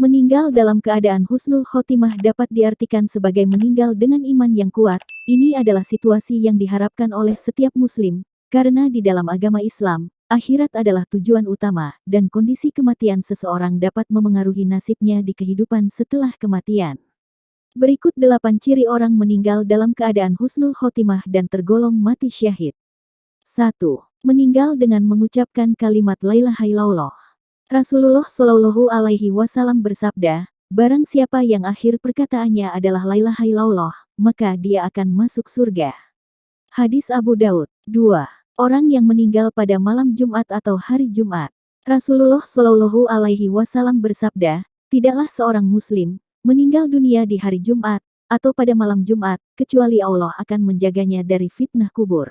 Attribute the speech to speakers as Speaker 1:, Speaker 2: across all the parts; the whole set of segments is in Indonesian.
Speaker 1: Meninggal dalam keadaan husnul khotimah dapat diartikan sebagai meninggal dengan iman yang kuat. Ini adalah situasi yang diharapkan oleh setiap muslim, karena di dalam agama Islam, akhirat adalah tujuan utama, dan kondisi kematian seseorang dapat memengaruhi nasibnya di kehidupan setelah kematian. Berikut 8 ciri orang meninggal dalam keadaan husnul khotimah dan tergolong mati syahid. 1. Meninggal dengan mengucapkan kalimat la ilaha illallah. Rasulullah Shallallahu Alaihi Wasallam bersabda, barang siapa yang akhir perkataannya adalah la ilaha illallah, maka dia akan masuk surga. Hadis Abu Daud. 2. Orang yang meninggal pada malam Jumat atau hari Jumat. Rasulullah Shallallahu Alaihi Wasallam bersabda, tidaklah seorang muslim meninggal dunia di hari Jumat atau pada malam Jumat, kecuali Allah akan menjaganya dari fitnah kubur.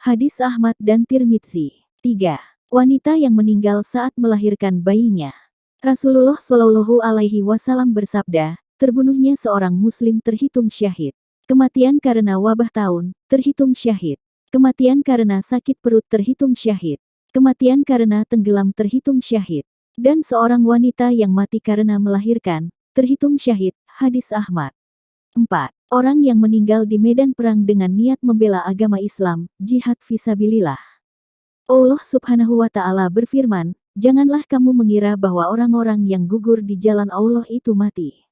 Speaker 1: Hadis Ahmad dan Tirmidzi. 3. Wanita yang meninggal saat melahirkan bayinya. Rasulullah Shallallahu Alaihi Wasallam bersabda, terbunuhnya seorang muslim terhitung syahid. Kematian karena wabah taun, terhitung syahid. Kematian karena sakit perut terhitung syahid. Kematian karena tenggelam terhitung syahid. Dan seorang wanita yang mati karena melahirkan, terhitung syahid. Hadis Ahmad. 4. Orang yang meninggal di medan perang dengan niat membela agama Islam, jihad fisabilillah. Allah Subhanahu wa Ta'ala berfirman, janganlah kamu mengira bahwa orang-orang yang gugur di jalan Allah itu mati.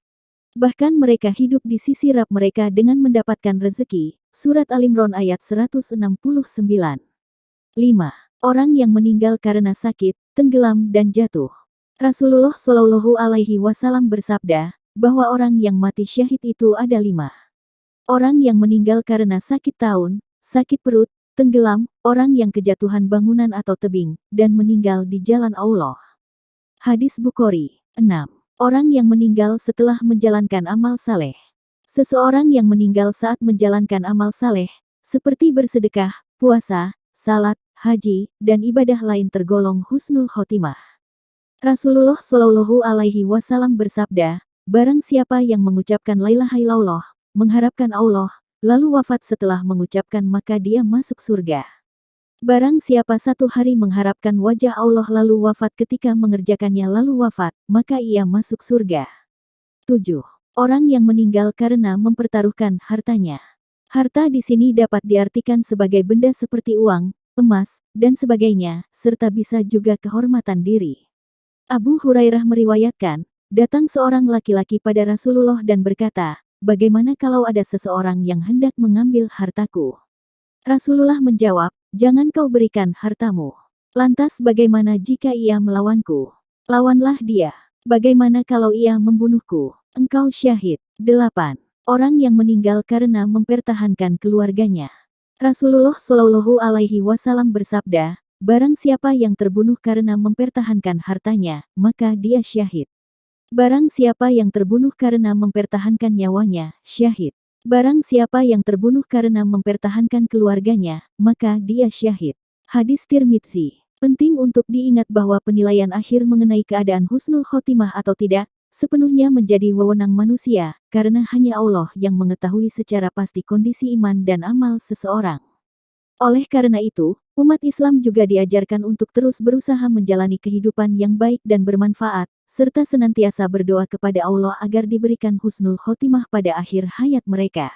Speaker 1: Bahkan mereka hidup di sisi Rabb mereka dengan mendapatkan rezeki. Surat Al-Imran ayat 169. 5. Orang yang meninggal karena sakit, tenggelam dan jatuh. Rasulullah Shallallahu Alaihi Wasallam bersabda, bahwa orang yang mati syahid itu ada 5. Orang yang meninggal karena sakit taun, sakit perut, tenggelam, orang yang kejatuhan bangunan atau tebing, dan meninggal di jalan Allah. Hadis Bukhari. 6. Orang yang meninggal setelah menjalankan amal saleh. Seseorang yang meninggal saat menjalankan amal saleh, seperti bersedekah, puasa, salat, haji, dan ibadah lain tergolong husnul khotimah. Rasulullah Shallallahu Alaihi Wasallam bersabda, barang siapa yang mengucapkan la ilaha illallah, mengharapkan Allah, lalu wafat setelah mengucapkan maka dia masuk surga. Barang siapa satu hari mengharapkan wajah Allah lalu wafat ketika mengerjakannya lalu wafat, maka ia masuk surga. 7. Orang yang meninggal karena mempertaruhkan hartanya. Harta di sini dapat diartikan sebagai benda seperti uang, emas, dan sebagainya, serta bisa juga kehormatan diri. Abu Hurairah meriwayatkan, datang seorang laki-laki pada Rasulullah dan berkata, bagaimana kalau ada seseorang yang hendak mengambil hartaku? Rasulullah menjawab, jangan kau berikan hartamu. Lantas bagaimana jika ia melawanku? Lawanlah dia. Bagaimana kalau ia membunuhku? Engkau syahid. 8. Orang yang meninggal karena mempertahankan keluarganya. Rasulullah Shallallahu Alaihi Wasallam bersabda, barang siapa yang terbunuh karena mempertahankan hartanya, maka dia syahid. Barang siapa yang terbunuh karena mempertahankan nyawanya, syahid. Barang siapa yang terbunuh karena mempertahankan keluarganya, maka dia syahid. Hadis Tirmidzi. Penting untuk diingat bahwa penilaian akhir mengenai keadaan husnul khotimah atau tidak, sepenuhnya menjadi wewenang manusia, karena hanya Allah yang mengetahui secara pasti kondisi iman dan amal seseorang. Oleh karena itu, umat Islam juga diajarkan untuk terus berusaha menjalani kehidupan yang baik dan bermanfaat, serta senantiasa berdoa kepada Allah agar diberikan husnul khotimah pada akhir hayat mereka.